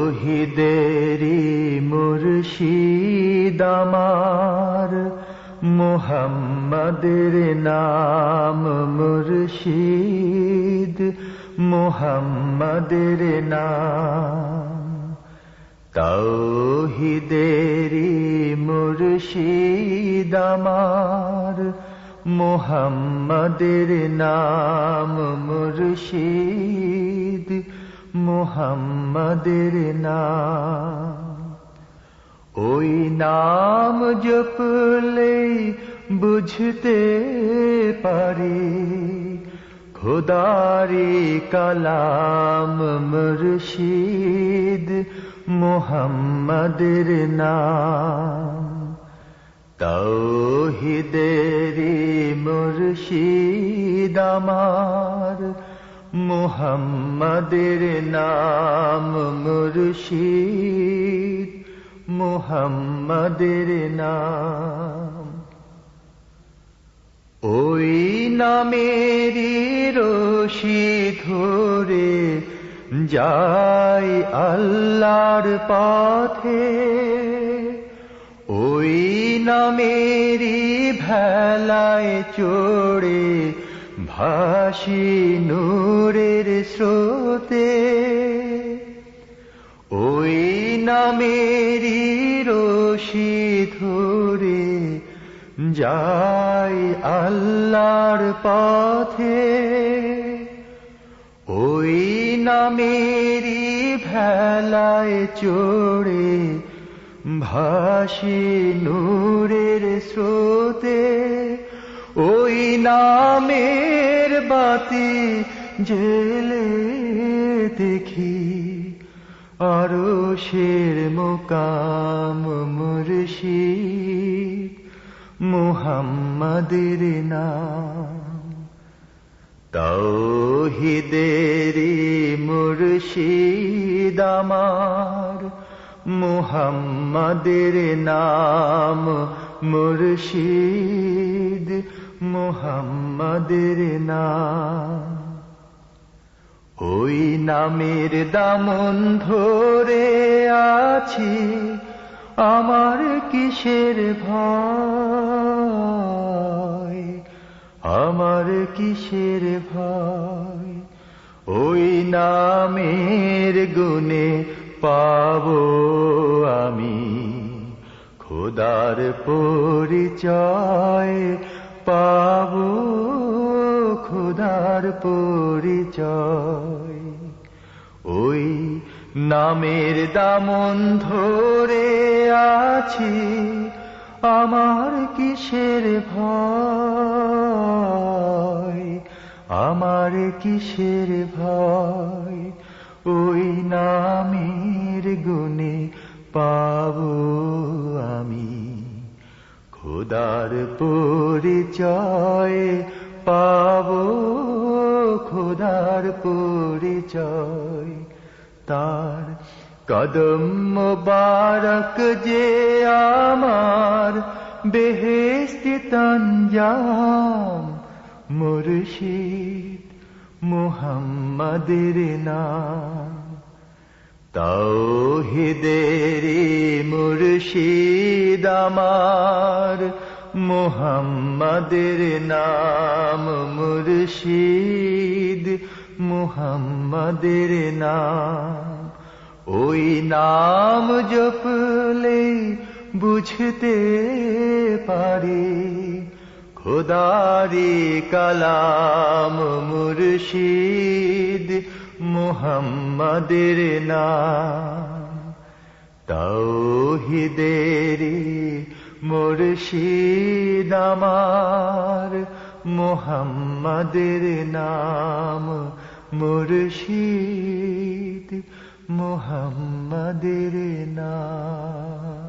তৌহিদেরি মুর্শিদ আমার, মুহাম্মাদের নাম মুর্শিদ, মুহাম্মাদের নাম। তৌহিদেরি মুর্শিদ আমার, মুহাম্মাদের নাম মুর্শিদ, মুহাম্মাদের নাম। ওই নাম জপলেই বুঝতে পারি খোদারি কালাম মুর্শিদ, মুহাম্মাদের নাম। তৌহিদেরি মুর্শিদ আমার, মুহাম্মাদের নাম মুর্শিদ, মুহাম্মাদের নাম। ওই নামেরই রশি ধরে যাই আল্লাহর পথে, ওই নামেরই ভেলায় চড়ে ভাসি নূরের স্রোতে। ওই নামেরই রশি ধরে যাই আল্লাহর পথে, ওই নামেরই ভেলায় চড়ে ভাসি নূরের স্রোতে। ওই নামের বাতি জেলে দেখি আরশের মুকাম মুর্শিদ, মুহাম্মাদের নাম। তৌহিদেরি মুর্শিদ আমার, মুহাম্মাদের নাম মুর্শিদ, মুহাম্মাদের নাম। ওই নামের দামন ধরে আছি, আমার কিসের ভয়, আমার কিসের ভয়। ওই নামের গুণে পাবো আমি খোদার পরিচয়, পাবো খোদার পরিচয়। ওই নামের দামন ধরে আছি, আমার কিসের ভয়, আমার কিসের ভয়। ওই নামের গুণে পাবো আমি খোদার পরিচয়, পাবো খোদার পরিচয়। তার কদম মোবারক যে আমার বেহেশতি তঞ্জাম মুর্শিদ, মুহাম্মাদের নাম। তৌহিদেরি মুর্শিদ আমার, মুহাম্মাদের নাম মুর্শিদ, মুহাম্মাদের নাম। ওই নাম জপলে বুঝতে পারি খোদারি কালাম মুর্শিদ, মুহাম্মাদের নাম। তৌহিদেরি মুর্শিদ আমার, মুহাম্মাদের নাম মুর্শিদ, মুহাম্মাদের নাম।